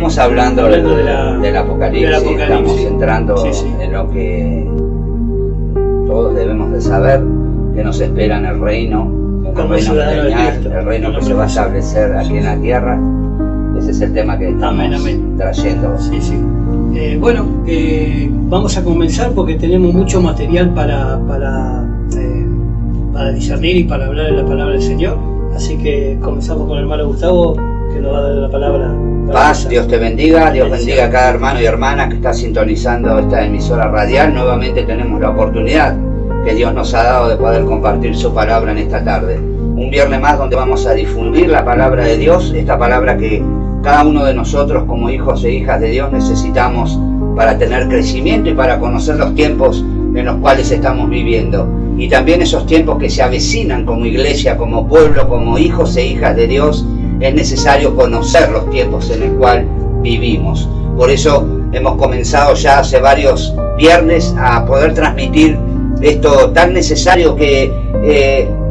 estamos hablando del Apocalipsis, estamos entrando en lo que todos debemos de saber, que nos espera en el reino, el reino que se va a establecer aquí en la tierra. Ese es el tema que estamos trayendo. Sí, sí. Vamos a comenzar porque tenemos mucho material para discernir y para hablar de la palabra del Señor. Así que comenzamos con el hermano Gustavo, que nos va a dar la palabra. Paz, Dios te bendiga, Dios bendiga a cada hermano y hermana que está sintonizando esta emisora radial. Nuevamente tenemos la oportunidad que Dios nos ha dado de poder compartir su palabra en esta tarde. Un viernes más donde vamos a difundir la palabra de Dios, esta palabra que cada uno de nosotros como hijos e hijas de Dios necesitamos para tener crecimiento y para conocer los tiempos en los cuales estamos viviendo. Y también esos tiempos que se avecinan como iglesia, como pueblo, como hijos e hijas de Dios, es necesario conocer los tiempos en el cual vivimos. Por eso hemos comenzado ya hace varios viernes a poder transmitir esto tan necesario que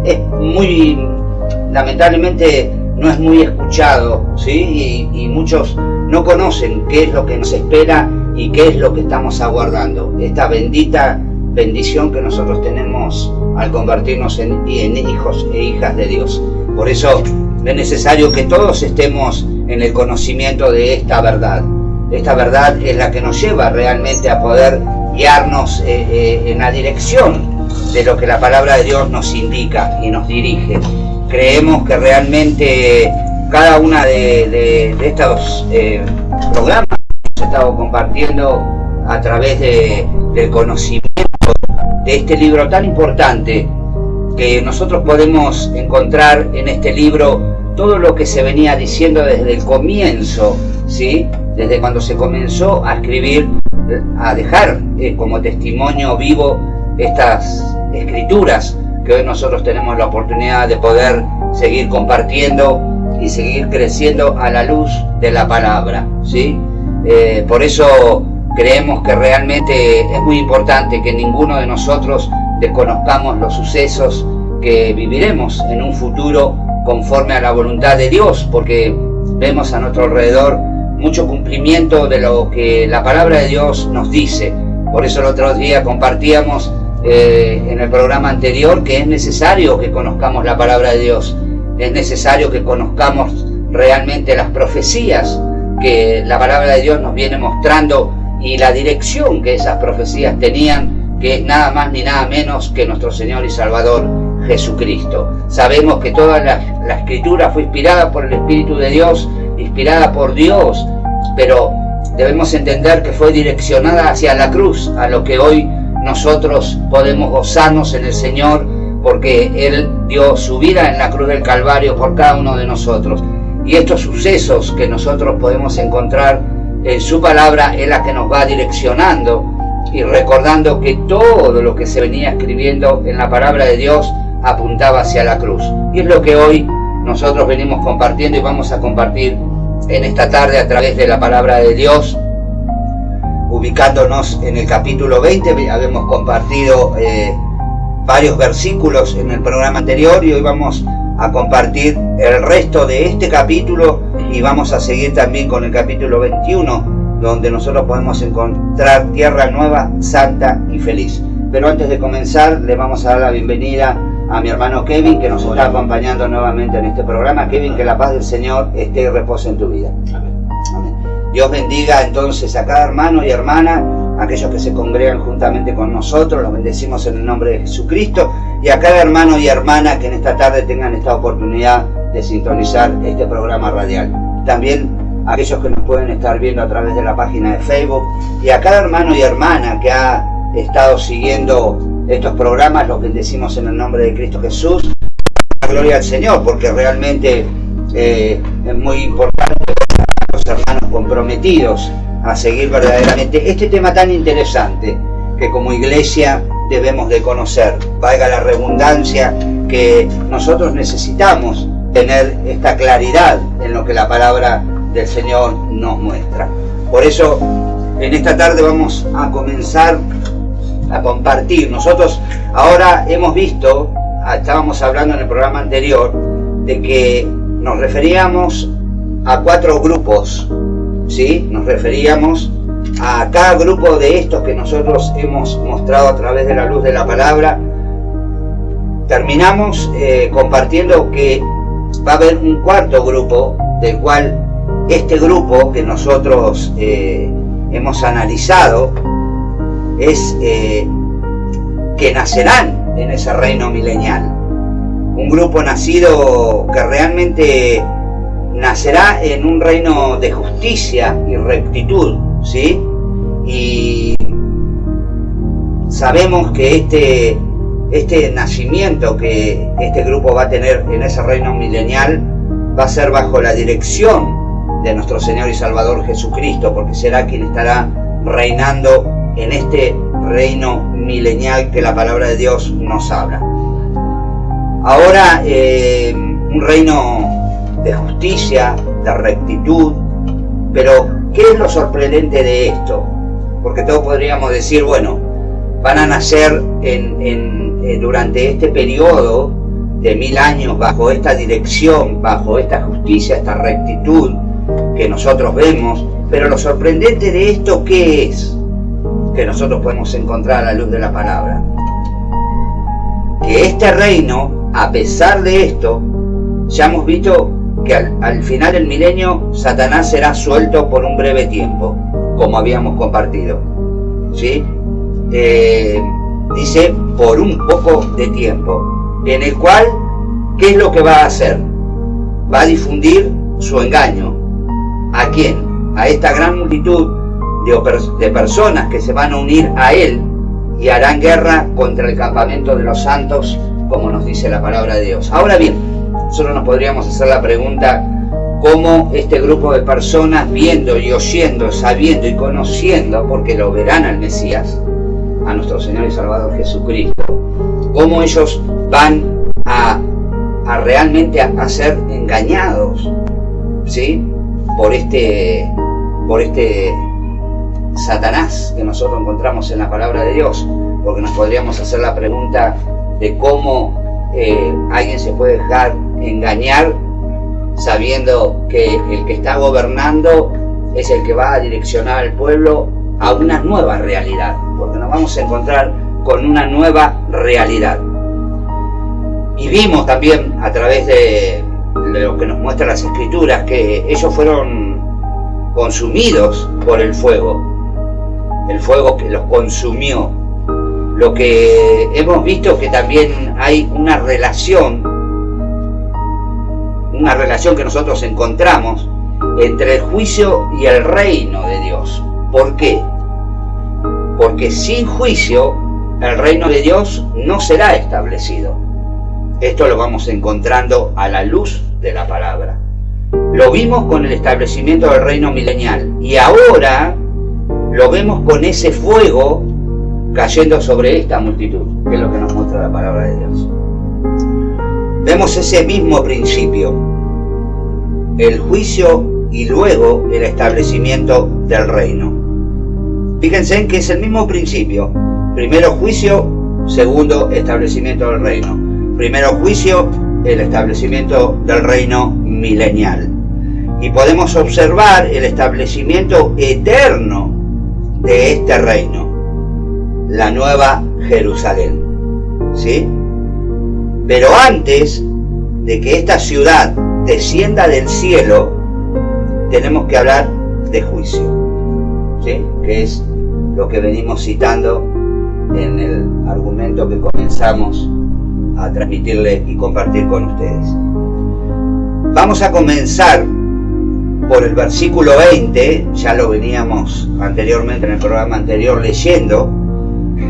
es muy, lamentablemente, no es muy escuchado, ¿sí? Y muchos no conocen qué es lo que nos espera y qué es lo que estamos aguardando. Esta bendita bendición que nosotros tenemos al convertirnos en hijos e hijas de Dios. Por eso es necesario que todos estemos en el conocimiento de esta verdad. Esta verdad es la que nos lleva realmente a poder guiarnos en la dirección de lo que la palabra de Dios nos indica y nos dirige. Creemos que realmente cada una de estos programas que hemos estado compartiendo a través del conocimiento de este libro tan importante, que nosotros podemos encontrar en este libro todo lo que se venía diciendo desde el comienzo, ¿sí? Desde cuando se comenzó a escribir, a dejar como testimonio vivo estas escrituras que hoy nosotros tenemos la oportunidad de poder seguir compartiendo y seguir creciendo a la luz de la palabra, ¿sí? Por eso creemos que realmente es muy importante que ninguno de nosotros desconozcamos los sucesos que viviremos en un futuro conforme a la voluntad de Dios, porque vemos a nuestro alrededor mucho cumplimiento de lo que la palabra de Dios nos dice. Por eso el otro día compartíamos en el programa anterior que es necesario que conozcamos la palabra de Dios, es necesario que conozcamos realmente las profecías que la palabra de Dios nos viene mostrando y la dirección que esas profecías tenían, que es nada más ni nada menos que nuestro Señor y Salvador Jesucristo. Sabemos que toda la escritura fue inspirada por el Espíritu de Dios, inspirada por Dios, pero debemos entender que fue direccionada hacia la cruz, a lo que hoy nosotros podemos gozarnos en el Señor, porque Él dio su vida en la cruz del Calvario por cada uno de nosotros. Y estos sucesos que nosotros podemos encontrar en su palabra es la que nos va direccionando y recordando que todo lo que se venía escribiendo en la palabra de Dios apuntaba hacia la cruz. Y es lo que hoy nosotros venimos compartiendo y vamos a compartir en esta tarde a través de la palabra de Dios, ubicándonos en el capítulo 20. Habíamos compartido varios versículos en el programa anterior y hoy vamos a compartir el resto de este capítulo y vamos a seguir también con el capítulo 21, donde nosotros podemos encontrar tierra nueva, santa y feliz. Pero antes de comenzar, le vamos a dar la bienvenida a mi hermano Kevin, que nos está acompañando nuevamente en este programa. Kevin, que la paz del Señor esté y repose en tu vida. Amén. Amén. Dios bendiga entonces a cada hermano y hermana, aquellos que se congregan juntamente con nosotros, los bendecimos en el nombre de Jesucristo, y a cada hermano y hermana que en esta tarde tengan esta oportunidad de sintonizar este programa radial. También a aquellos que nos pueden estar viendo a través de la página de Facebook, y a cada hermano y hermana que ha estado siguiendo estos programas, los bendecimos en el nombre de Cristo Jesús. Gloria al Señor, porque realmente es muy importante los hermanos comprometidos a seguir verdaderamente este tema tan interesante que como iglesia debemos de conocer. Valga la redundancia, que nosotros necesitamos tener esta claridad en lo que la palabra del Señor nos muestra. Por eso en esta tarde vamos a comenzar a compartir. Nosotros ahora hemos visto, estábamos hablando en el programa anterior, de que nos referíamos a 4 grupos, ¿sí? Nos referíamos a cada grupo de estos que nosotros hemos mostrado a través de la luz de la palabra. Terminamos compartiendo que va a haber un cuarto grupo, del cual este grupo que nosotros hemos analizado es que nacerán en ese reino milenial. Un grupo nacido que realmente nacerá en un reino de justicia y rectitud, ¿sí? Y sabemos que este nacimiento que este grupo va a tener en ese reino milenial va a ser bajo la dirección de nuestro Señor y Salvador Jesucristo, porque será quien estará reinando en este reino milenial que la palabra de Dios nos habla. Ahora, un reino de justicia, de rectitud, pero ¿qué es lo sorprendente de esto? Porque todos podríamos decir, bueno, van a nacer durante este periodo de 1000 años bajo esta dirección, bajo esta justicia, esta rectitud que nosotros vemos, pero lo sorprendente de esto, ¿qué es? Que nosotros podemos encontrar a la luz de la palabra. Que este reino, a pesar de esto, ya hemos visto que al final del milenio Satanás será suelto por un breve tiempo, como habíamos compartido, ¿sí? Dice por un poco de tiempo, en el cual, ¿qué es lo que va a hacer? Va a difundir su engaño. ¿A quién? A esta gran multitud de personas que se van a unir a él y harán guerra contra el campamento de los santos, como nos dice la palabra de Dios. Ahora bien, nosotros nos podríamos hacer la pregunta, ¿cómo este grupo de personas, viendo y oyendo, sabiendo y conociendo, porque lo verán al Mesías, a nuestro Señor y Salvador Jesucristo, cómo ellos van a realmente a ser engañados, ¿sí? por este Satanás que nosotros encontramos en la palabra de Dios? Porque nos podríamos hacer la pregunta de cómo alguien se puede dejar engañar sabiendo que el que está gobernando es el que va a direccionar al pueblo a una nueva realidad, porque nos vamos a encontrar con una nueva realidad. Y vimos también a través de lo que nos muestran las Escrituras que ellos fueron consumidos por el fuego que los consumió. Lo que hemos visto que también hay una relación que nosotros encontramos entre el juicio y el reino de Dios. ¿Por qué? Porque sin juicio el reino de Dios no será establecido. Esto lo vamos encontrando a la luz de la palabra. Lo vimos con el establecimiento del reino milenial y ahora lo vemos con ese fuego cayendo sobre esta multitud, que es lo que nos muestra la palabra de Dios. Vemos ese mismo principio, el juicio y luego el establecimiento del reino. Fíjense en que es el mismo principio. Primero juicio, segundo establecimiento del reino. Primero juicio, el establecimiento del reino milenial. Y podemos observar el establecimiento eterno de este reino, la nueva Jerusalén, ¿sí? Pero antes de que esta ciudad descienda del cielo, tenemos que hablar de juicio, ¿sí? Que es lo que venimos citando en el argumento que comenzamos a transmitirle y compartir con ustedes. Vamos a comenzar por el versículo 20, ya lo veníamos anteriormente en el programa anterior leyendo.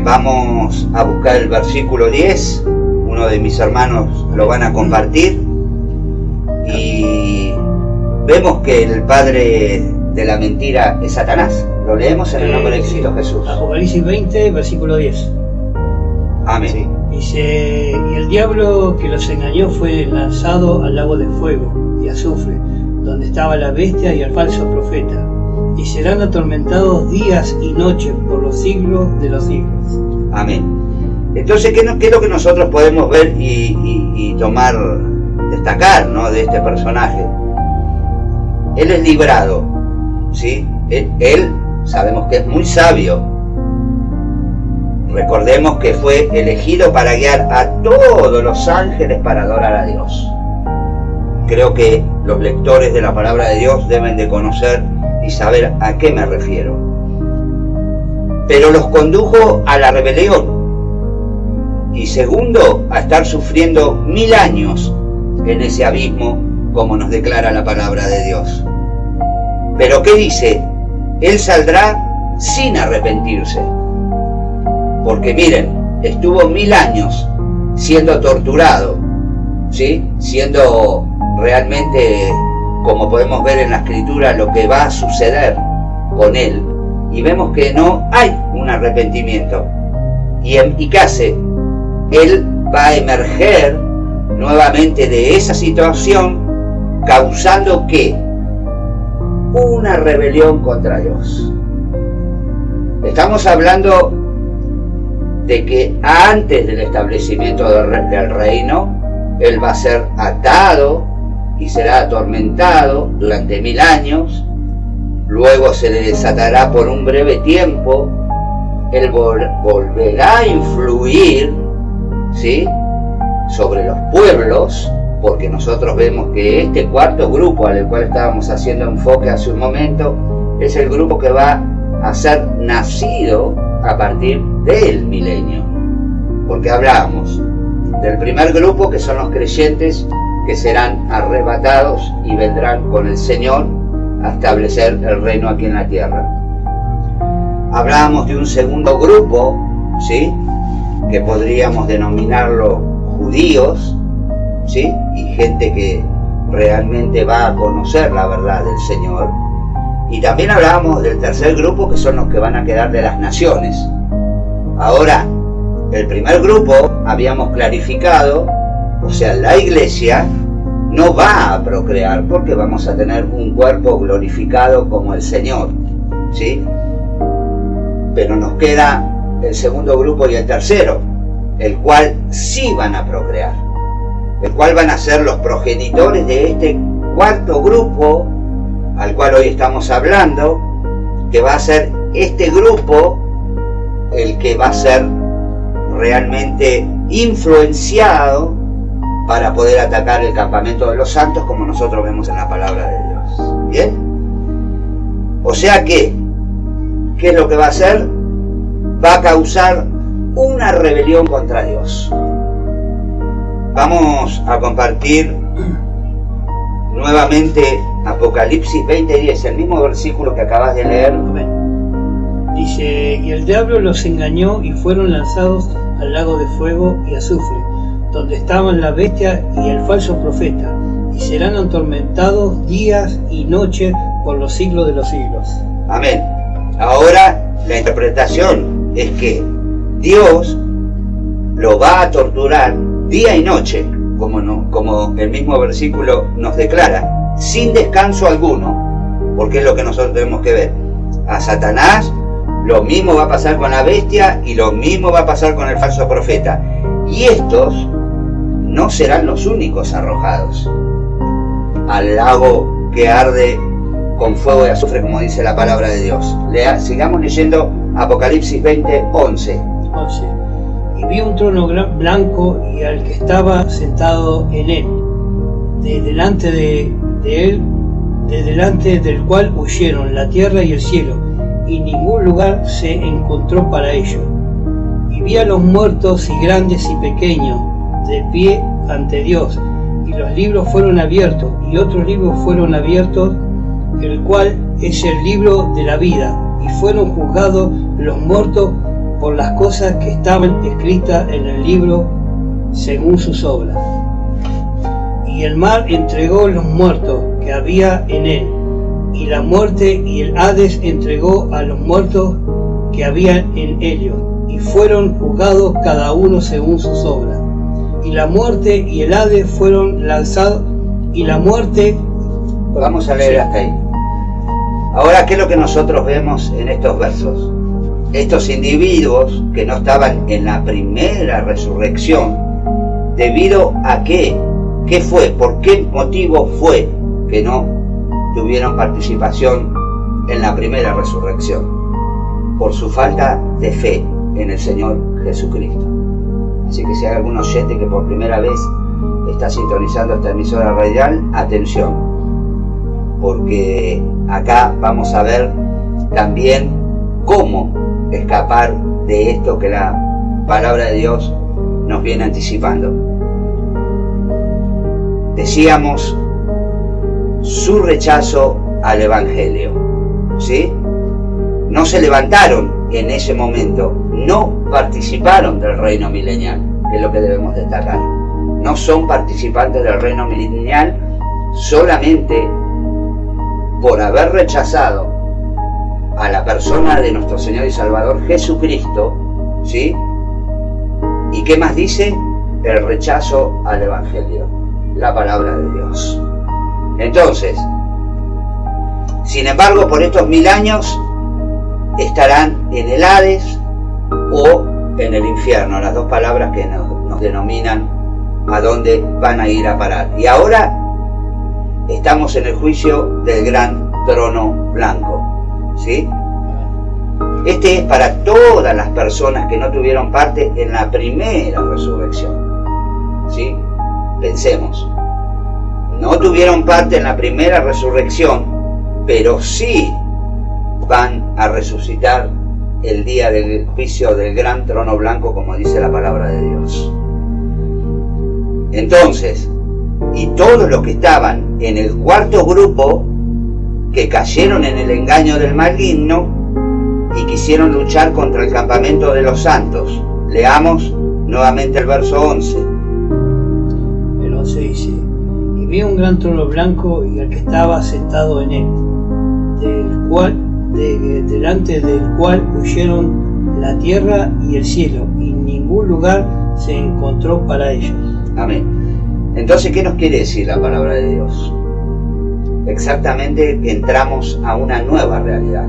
Vamos a buscar el versículo 10, uno de mis hermanos lo van a compartir, y vemos que el padre de la mentira es Satanás. Lo leemos en el nombre de Cristo Jesús. Apocalipsis 20, versículo 10. Amén. Sí. Dice, y el diablo que los engañó fue lanzado al lago de fuego y azufre, donde estaba la bestia y el falso profeta, y serán atormentados días y noches por los siglos de los siglos. Amén. Entonces, ¿qué es lo que nosotros podemos ver y destacar, ¿no?, de este personaje? Él es librado, ¿sí? Él sabemos que es muy sabio. Recordemos que fue elegido para guiar a todos los ángeles para adorar a Dios. Creo que los lectores de la palabra de Dios deben de conocer y saber a qué me refiero. Pero los condujo a la rebelión. Y segundo, a estar sufriendo 1000 años en ese abismo, como nos declara la palabra de Dios. Pero ¿qué dice? Él saldrá sin arrepentirse. Porque miren, estuvo 1000 años siendo torturado, ¿sí? Siendo realmente, como podemos ver en la Escritura, lo que va a suceder con él. Y vemos que no hay un arrepentimiento. ¿Y qué hace? Él va a emerger nuevamente de esa situación, causando ¿qué? Una rebelión contra Dios. Estamos hablando de que antes del establecimiento del reino, él va a ser atado y será atormentado durante 1000 años, luego se le desatará por un breve tiempo, él volverá a influir, ¿sí?, sobre los pueblos, porque nosotros vemos que este cuarto grupo al cual estábamos haciendo enfoque hace un momento, es el grupo que va a ser nacido a partir del milenio, porque hablábamos del primer grupo, que son los creyentes que serán arrebatados y vendrán con el Señor a establecer el reino aquí en la tierra. Hablábamos de un segundo grupo, ¿sí?, que podríamos denominarlo judíos, ¿sí?, y gente que realmente va a conocer la verdad del Señor. Y también hablábamos del tercer grupo, que son los que van a quedar de las naciones. Ahora, el primer grupo habíamos clarificado, o sea, la iglesia no va a procrear porque vamos a tener un cuerpo glorificado como el Señor, ¿sí? Pero nos queda el segundo grupo y el tercero, el cual sí van a procrear, el cual van a ser los progenitores de este cuarto grupo al cual hoy estamos hablando, que va a ser este grupo el que va a ser realmente influenciado para poder atacar el campamento de los santos, como nosotros vemos en la palabra de Dios. ¿Bien? O sea que, ¿qué es lo que va a hacer? Va a causar una rebelión contra Dios. Vamos a compartir nuevamente Apocalipsis 20:10, el mismo versículo que acabas de leer. Dice, y el diablo los engañó y fueron lanzados al lago de fuego y azufre, donde estaban la bestia y el falso profeta, y serán atormentados días y noches por los siglos de los siglos. Amén. Ahora la interpretación es que Dios lo va a torturar día y noche, como el mismo versículo nos declara, sin descanso alguno, porque es lo que nosotros tenemos que ver. A Satanás lo mismo va a pasar con la bestia y lo mismo va a pasar con el falso profeta. Y estos no serán los únicos arrojados al lago que arde con fuego y azufre, como dice la palabra de Dios. Sigamos leyendo Apocalipsis 20:11. Y vi un trono blanco y al que estaba sentado en él, de delante de él, de delante del cual huyeron la tierra y el cielo, y ningún lugar se encontró para ellos. Y vi a los muertos y grandes y pequeños de pie ante Dios, y los libros fueron abiertos, y otros libros fueron abiertos, el cual es el libro de la vida, y fueron juzgados los muertos por las cosas que estaban escritas en el libro según sus obras. Y el mar entregó los muertos que había en él, y la muerte y el Hades entregó a los muertos que había en ellos, y fueron juzgados cada uno según sus obras. Y la muerte y el Hades fueron lanzados, y la muerte... Vamos a leer hasta ahí. Ahora, ¿qué es lo que nosotros vemos en estos versos? Estos individuos que no estaban en la primera resurrección, ¿debido a qué? ¿Qué fue? ¿Por qué motivo fue que no tuvieron participación en la primera resurrección, por su falta de fe en el Señor Jesucristo. Así que si hay algún oyente que por primera vez está sintonizando esta emisora radial, atención, porque acá vamos a ver también cómo escapar de esto que la palabra de Dios nos viene anticipando. Decíamos su rechazo al Evangelio, ¿sí? No se levantaron en ese momento, no participaron del reino milenial, que es lo que debemos destacar. No son participantes del reino milenial solamente por haber rechazado a la persona de nuestro Señor y Salvador Jesucristo, ¿sí? ¿Y qué más dice? El rechazo al Evangelio, la palabra de Dios. Entonces, sin embargo, por estos 1000 años estarán en el Hades o en el infierno, las dos palabras que nos denominan a dónde van a ir a parar. Y ahora estamos en el juicio del gran trono blanco, ¿sí? Este es para todas las personas que no tuvieron parte en la primera resurrección, ¿sí? Pensemos, no tuvieron parte en la primera resurrección, pero sí van a resucitar el día del juicio del gran trono blanco, como dice la palabra de Dios. Entonces, y todos los que estaban en el cuarto grupo, que cayeron en el engaño del maligno y quisieron luchar contra el campamento de los santos. Leamos nuevamente el verso 11. El 11 dice: y vi un gran trono blanco y el que estaba sentado en él, delante del cual huyeron la tierra y el cielo, y ningún lugar se encontró para ellos. Amén. Entonces, ¿qué nos quiere decir la palabra de Dios? Exactamente que entramos a una nueva realidad.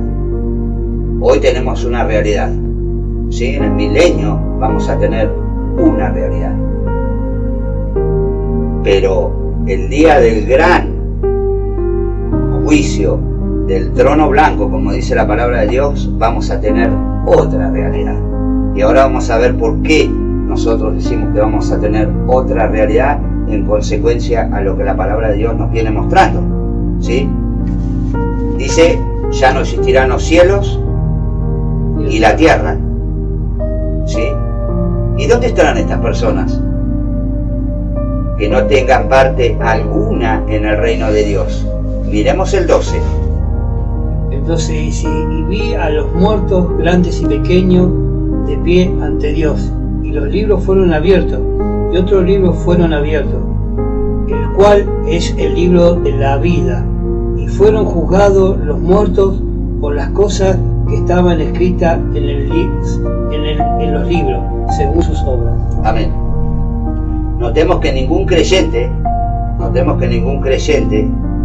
Hoy tenemos una realidad, ¿sí? En el milenio vamos a tener una realidad. Pero el día del gran juicio del trono blanco, como dice la palabra de Dios, vamos a tener otra realidad. Y ahora vamos a ver por qué nosotros decimos que vamos a tener otra realidad en consecuencia a lo que la palabra de Dios nos viene mostrando, ¿sí? Dice, ya no existirán los cielos y la tierra, ¿sí? ¿Y dónde estarán estas personas que no tengan parte alguna en el reino de Dios? Miremos el 12. El 12 dice: y vi a los muertos, grandes y pequeños, de pie ante Dios, y los libros fueron abiertos, y otros libros fueron abiertos, el cual es el libro de la vida, y fueron juzgados los muertos por las cosas que estaban escritas en los libros, según sus obras. Amén. Notemos que ningún creyente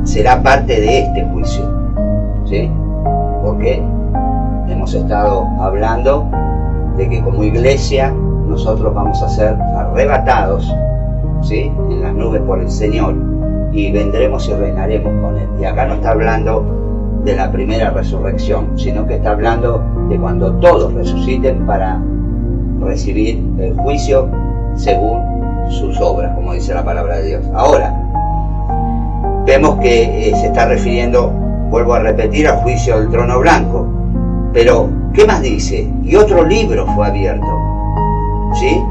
será parte de este juicio, ¿sí? Porque hemos estado hablando de que como iglesia nosotros vamos a ser arrebatados, ¿sí?, en las nubes por el Señor, y vendremos y reinaremos con Él. Y acá no está hablando de la primera resurrección, sino que está hablando de cuando todos resuciten para recibir el juicio según sus obras, como dice la palabra de Dios. Ahora, vemos que se está refiriendo, vuelvo a repetir, al juicio del trono blanco. Pero, ¿qué más dice? Y otro libro fue abierto, ¿sí?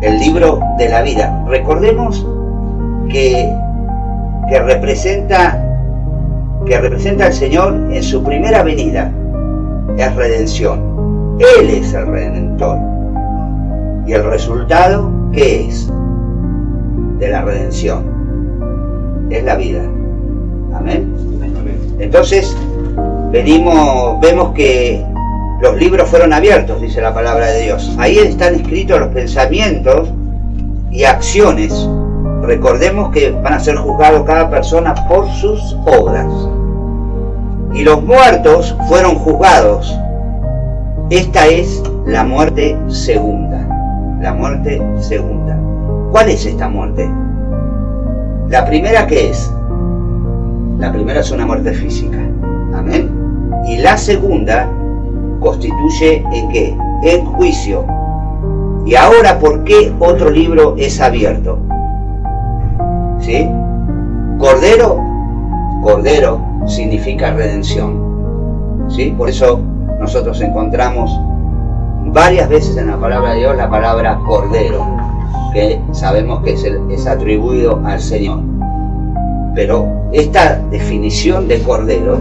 El libro de la vida. Recordemos que representa al Señor en su primera venida. Es redención. Él es el Redentor. ¿Y el resultado qué es de la redención? Es la vida. Amén. Entonces, vemos que los libros fueron abiertos, dice la palabra de Dios. Ahí están escritos los pensamientos y acciones. Recordemos que van a ser juzgados cada persona por sus obras. Y los muertos fueron juzgados. Esta es la muerte segunda. La muerte segunda. ¿Cuál es esta muerte? La primera, ¿qué es? La primera es una muerte física. Amén. Y la segunda constituye ¿en qué? En juicio. Y ahora, ¿por qué otro libro es abierto? ¿Sí? Cordero significa redención. ¿Sí? Por eso nosotros encontramos varias veces en la palabra de Dios la palabra cordero, que sabemos que es atribuido al Señor. Pero esta definición de cordero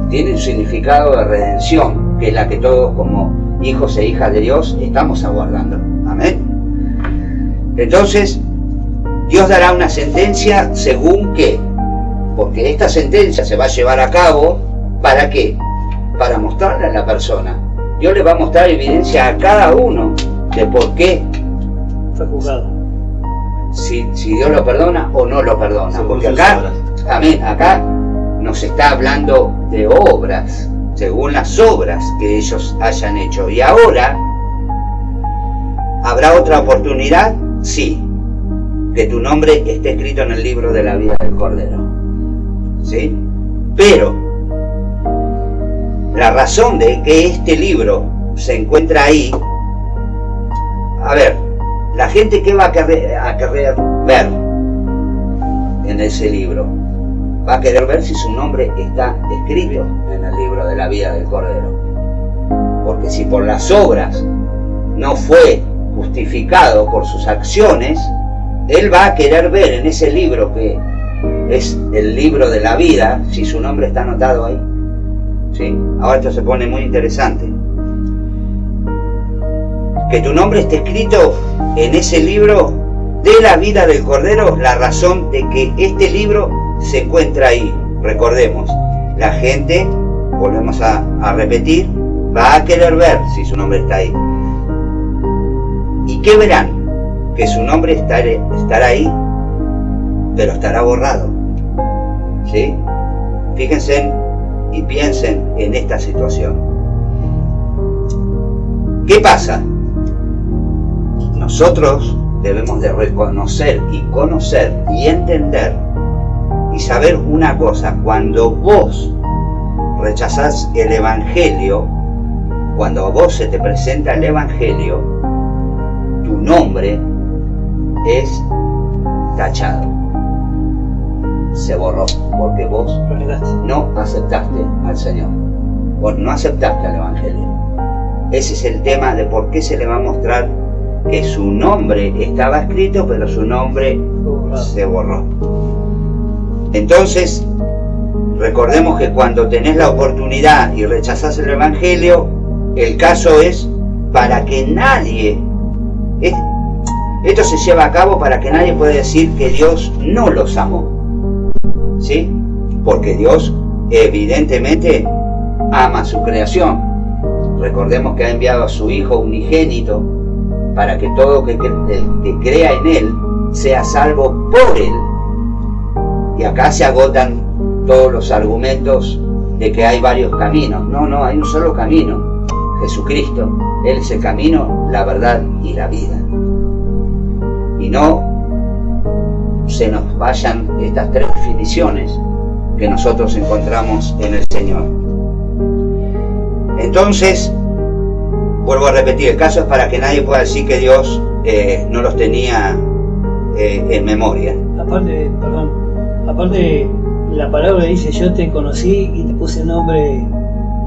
tiene un significado de redención, que es la que todos como hijos e hijas de Dios estamos aguardando. Amén. Entonces, Dios dará una sentencia según qué, porque esta sentencia se va a llevar a cabo, ¿para qué? Para mostrarle a la persona. Dios le va a mostrar evidencia a cada uno de por qué fue juzgado. Si Dios lo perdona o no lo perdona. Porque acá, amén, acá nos está hablando de obras, según las obras que ellos hayan hecho. Y ahora, ¿habrá otra oportunidad? Sí. Que tu nombre esté escrito en el libro de la vida del Cordero. ¿Sí? Pero la razón de que este libro se encuentra ahí, a ver, la gente que va a querer ver en ese libro, va a querer ver si su nombre está escrito en el libro de la vida del Cordero. Porque si por las obras no fue justificado por sus acciones, él va a querer ver en ese libro que es el libro de la vida, si su nombre está anotado ahí. ¿Sí? Ahora esto se pone muy interesante. Que tu nombre esté escrito en ese libro de la vida del Cordero, la razón de que este libro se encuentra ahí. Recordemos, la gente, volvemos a repetir, va a querer ver si su nombre está ahí. ¿Y qué verán? Que su nombre estará ahí, pero estará borrado. ¿Sí? Fíjense y piensen en esta situación. ¿Qué pasa? Nosotros debemos de reconocer y conocer y entender y saber una cosa: cuando vos rechazás el Evangelio, cuando a vos se te presenta el Evangelio, tu nombre es tachado, se borró, porque vos no aceptaste al Señor, vos no aceptaste al Evangelio. Ese es el tema de por qué se le va a mostrar que su nombre estaba escrito, pero su nombre se borró. Entonces, recordemos que cuando tenés la oportunidad y rechazás el Evangelio, el caso es para que nadie, esto se lleva a cabo para que nadie pueda decir que Dios no los amó. ¿Sí? Porque Dios evidentemente ama su creación. Recordemos que ha enviado a su Hijo unigénito para que todo el que crea en Él sea salvo por Él. Y acá se agotan todos los argumentos de que hay varios caminos. No, hay un solo camino, Jesucristo. Él es el camino, la verdad y la vida. Y no se nos vayan estas tres definiciones que nosotros encontramos en el Señor. Entonces, vuelvo a repetir, el caso es para que nadie pueda decir que Dios no los tenía en memoria. Aparte, la palabra dice: yo te conocí y te puse el nombre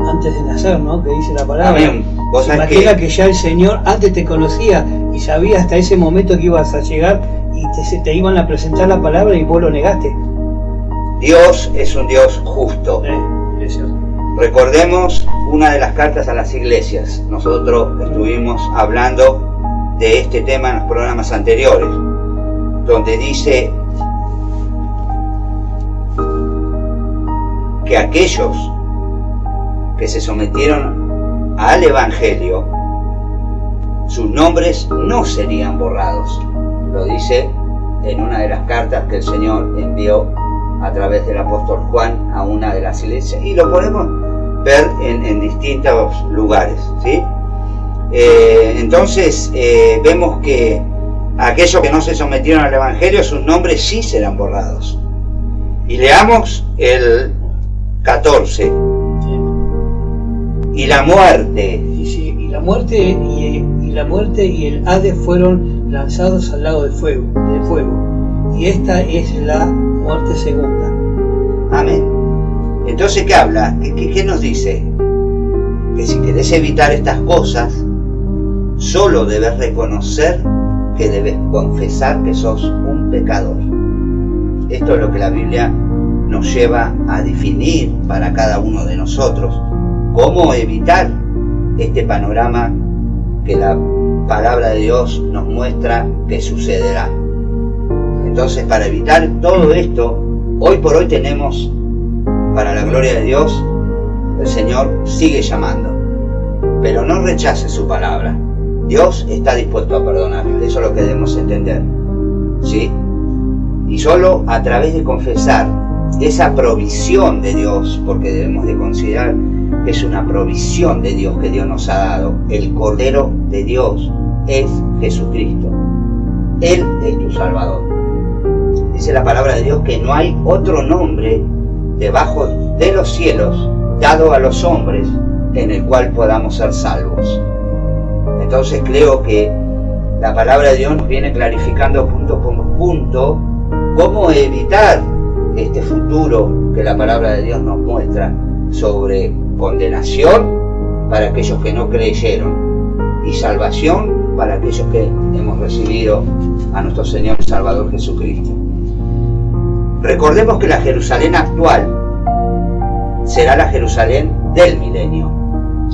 antes de nacer, ¿no? Que dice la palabra. Amén. Vos sabés que ya el Señor antes te conocía y sabía hasta ese momento que ibas a llegar y te iban a presentar la palabra y vos lo negaste. Dios es un Dios justo. Recordemos una de las cartas a las iglesias. Nosotros estuvimos hablando de este tema en los programas anteriores, donde dice que aquellos que se sometieron al Evangelio, sus nombres no serían borrados. Lo dice en una de las cartas que el Señor envió a través del apóstol Juan a una de las iglesias, y lo podemos ver en distintos lugares, ¿sí? Entonces vemos que aquellos que no se sometieron al Evangelio, sus nombres sí serán borrados. Y leamos el 14. Y la muerte. Y la muerte y el Hades fueron lanzados al lago del fuego. Y esta es la muerte segunda. Amén. Entonces, ¿qué habla? ¿Qué nos dice? Que si querés evitar estas cosas, solo debes reconocer que debes confesar que sos un pecador. Esto es lo que la Biblia nos lleva a definir para cada uno de nosotros. ¿Cómo evitar este panorama que la palabra de Dios nos muestra que sucederá? Entonces, para evitar todo esto, hoy por hoy tenemos, para la gloria de Dios, el Señor sigue llamando, pero no rechace su palabra. Dios está dispuesto a perdonar, eso es lo que debemos entender, ¿sí? Y solo a través de confesar esa provisión de Dios, porque debemos de considerar que es una provisión de Dios que Dios nos ha dado. El Cordero de Dios es Jesucristo. Él es tu Salvador. Dice la palabra de Dios que no hay otro nombre debajo de los cielos dado a los hombres en el cual podamos ser salvos. Entonces creo que la palabra de Dios nos viene clarificando punto por punto cómo evitar este futuro que la palabra de Dios nos muestra sobre condenación para aquellos que no creyeron y salvación para aquellos que hemos recibido a nuestro Señor y Salvador Jesucristo. Recordemos que la Jerusalén actual será la Jerusalén del milenio.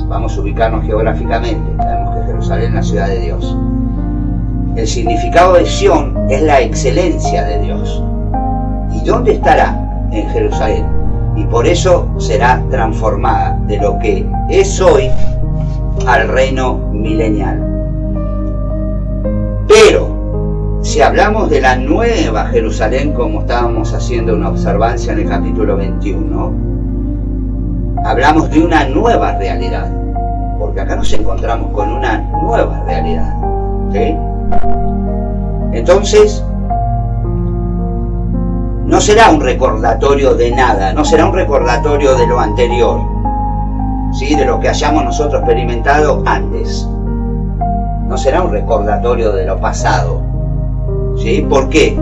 Vamos a ubicarnos geográficamente. Sabemos que Jerusalén es la ciudad de Dios. El significado de Sión es la excelencia de Dios. ¿Y dónde estará? En Jerusalén. Y por eso será transformada de lo que es hoy al reino milenial. Pero si hablamos de la nueva Jerusalén, como estábamos haciendo una observancia en el capítulo 21, hablamos de una nueva realidad, porque acá nos encontramos con una nueva realidad, ¿sí? Entonces, no será un recordatorio de nada, no será un recordatorio de lo anterior, ¿sí? De lo que hayamos nosotros experimentado antes. No será un recordatorio de lo pasado, ¿sí? ¿Por qué?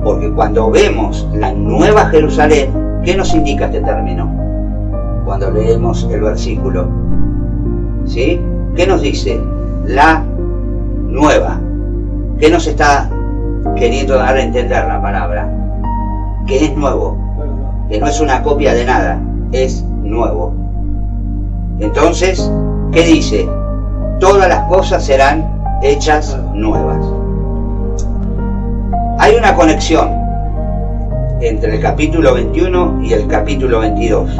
Porque cuando vemos la nueva Jerusalén, ¿qué nos indica este término? Cuando leemos el versículo, ¿sí? ¿Qué nos dice? La nueva. ¿Qué nos está queriendo dar a entender la palabra? Que es nuevo, que no es una copia de nada, es nuevo. Entonces, ¿qué dice? Todas las cosas serán hechas nuevas. Hay una conexión entre el capítulo 21 y el capítulo 22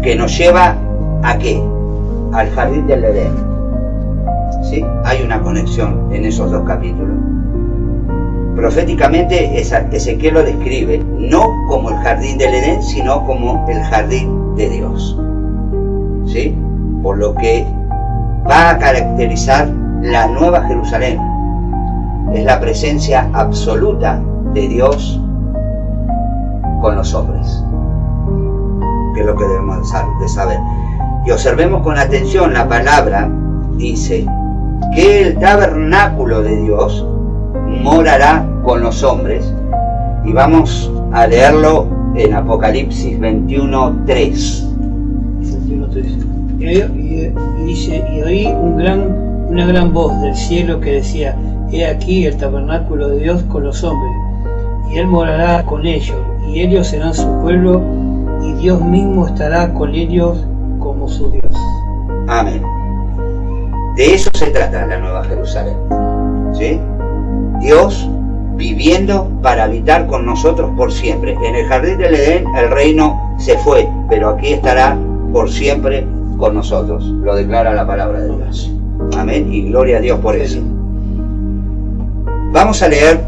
que nos lleva ¿a qué? Al jardín del Edén, ¿sí? Hay una conexión en esos dos capítulos. Proféticamente Ezequiel lo describe no como el jardín del Edén, sino como el jardín de Dios, ¿sí? Por lo que va a caracterizar la nueva Jerusalén. Es la presencia absoluta de Dios con los hombres, que es lo que debemos de saber. Y observemos con atención, la palabra dice que el tabernáculo de Dios morará con los hombres, y vamos a leerlo en Apocalipsis 21:3. Y dice, y oí una gran voz del cielo que decía: he aquí el tabernáculo de Dios con los hombres, y Él morará con ellos, y ellos serán su pueblo, y Dios mismo estará con ellos como su Dios. Amén. De eso se trata la nueva Jerusalén, ¿sí? Dios viviendo para habitar con nosotros por siempre. En el jardín del Edén el reino se fue, pero aquí estará por siempre con nosotros. Lo declara la palabra de Dios. Amén, y gloria a Dios por eso. Vamos a leer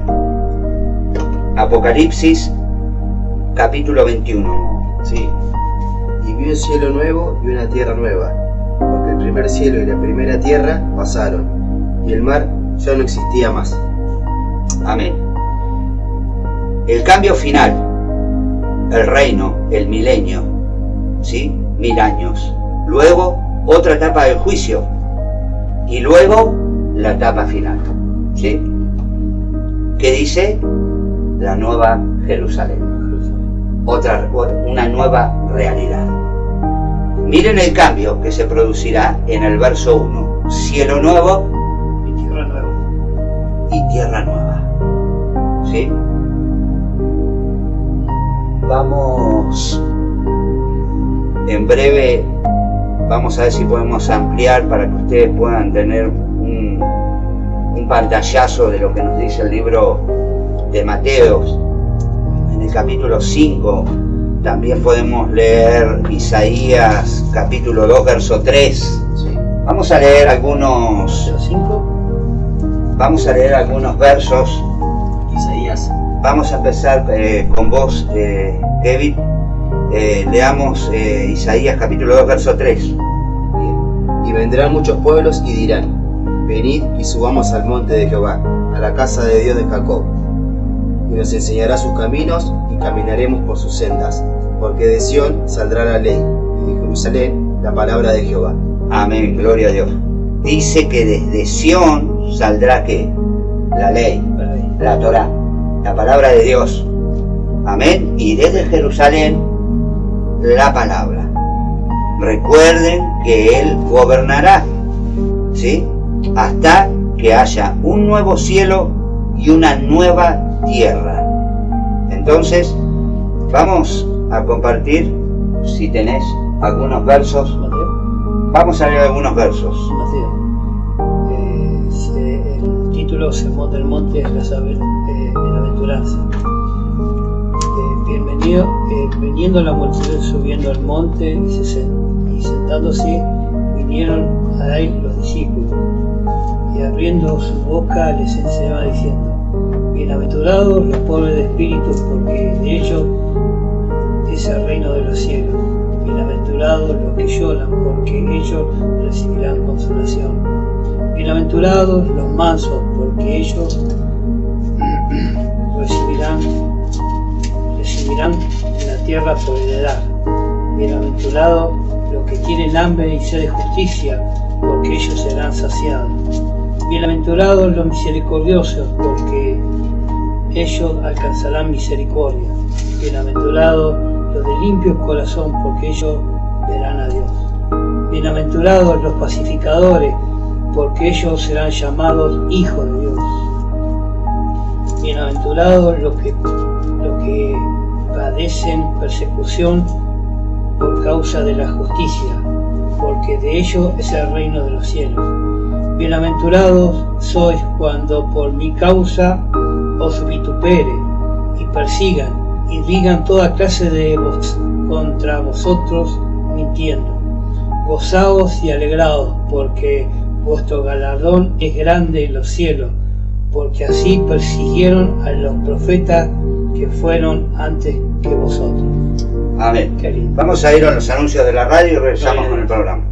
Apocalipsis capítulo 21. Sí. Y vi un cielo nuevo y una tierra nueva, porque el primer cielo y la primera tierra pasaron, y el mar ya no existía más. Amén. El cambio final, el reino, el milenio, ¿sí? 1000 años. luego otra etapa del juicio y luego la etapa final, ¿sí? ¿Qué dice? La nueva Jerusalén, una nueva realidad. Miren el cambio que se producirá en el verso 1, cielo nuevo Y tierra nueva. y tierra nueva, ¿sí? Vamos, en breve, vamos a ver si podemos ampliar para que ustedes puedan tener un pantallazo de lo que nos dice el libro de Mateo. En el capítulo 5 también podemos leer Isaías capítulo 2 verso 3. Sí. Vamos a leer algunos, 5. vamos a leer algunos versos. Isaías. Vamos a empezar con vos, Kevin. Leamos Isaías capítulo 2 verso 3. Bien. Y vendrán muchos pueblos y dirán: venid y subamos al monte de Jehová, a la casa de Dios de Jacob. Y nos enseñará sus caminos y caminaremos por sus sendas, porque de Sión saldrá la ley, y de Jerusalén la palabra de Jehová. Amén, gloria a Dios. Dice que desde Sión saldrá ¿qué? La ley, la Torá, la palabra de Dios. Amén. Y desde Jerusalén la palabra. Recuerden que Él gobernará, ¿sí? Hasta que haya un nuevo cielo y una nueva tierra. Entonces, vamos a compartir, si tenés algunos versos, Mateo. vamos a leer algunos versos. Mateo. El título Sermón del Monte es la bienaventuranza. Viniendo la multitud subiendo al monte y sentándose, vinieron a él los discípulos, y abriendo su boca les enseñaba diciendo: bienaventurados los pobres de espíritu, porque de ellos es el reino de los cielos. Bienaventurados los que lloran, porque ellos recibirán consolación. Bienaventurados los mansos, porque ellos recibirán la tierra por heredad. Bienaventurados los que tienen hambre y sed de justicia, porque ellos serán saciados. Bienaventurados los misericordiosos, porque ellos alcanzarán misericordia. Bienaventurados los de limpio corazón, porque ellos verán a Dios. Bienaventurados los pacificadores, porque ellos serán llamados hijos de Dios. Bienaventurados los que padecen persecución por causa de la justicia, porque de ellos es el reino de los cielos. Bienaventurados sois cuando por mi causa os vituperen y persigan y digan toda clase de contra vosotros mintiendo. Gozaos y alegraos, porque vuestro galardón es grande en los cielos, porque así persiguieron a los profetas que fueron antes que vosotros. Amén. Qué lindo. Vamos a ir a los anuncios de la radio y regresamos con el programa.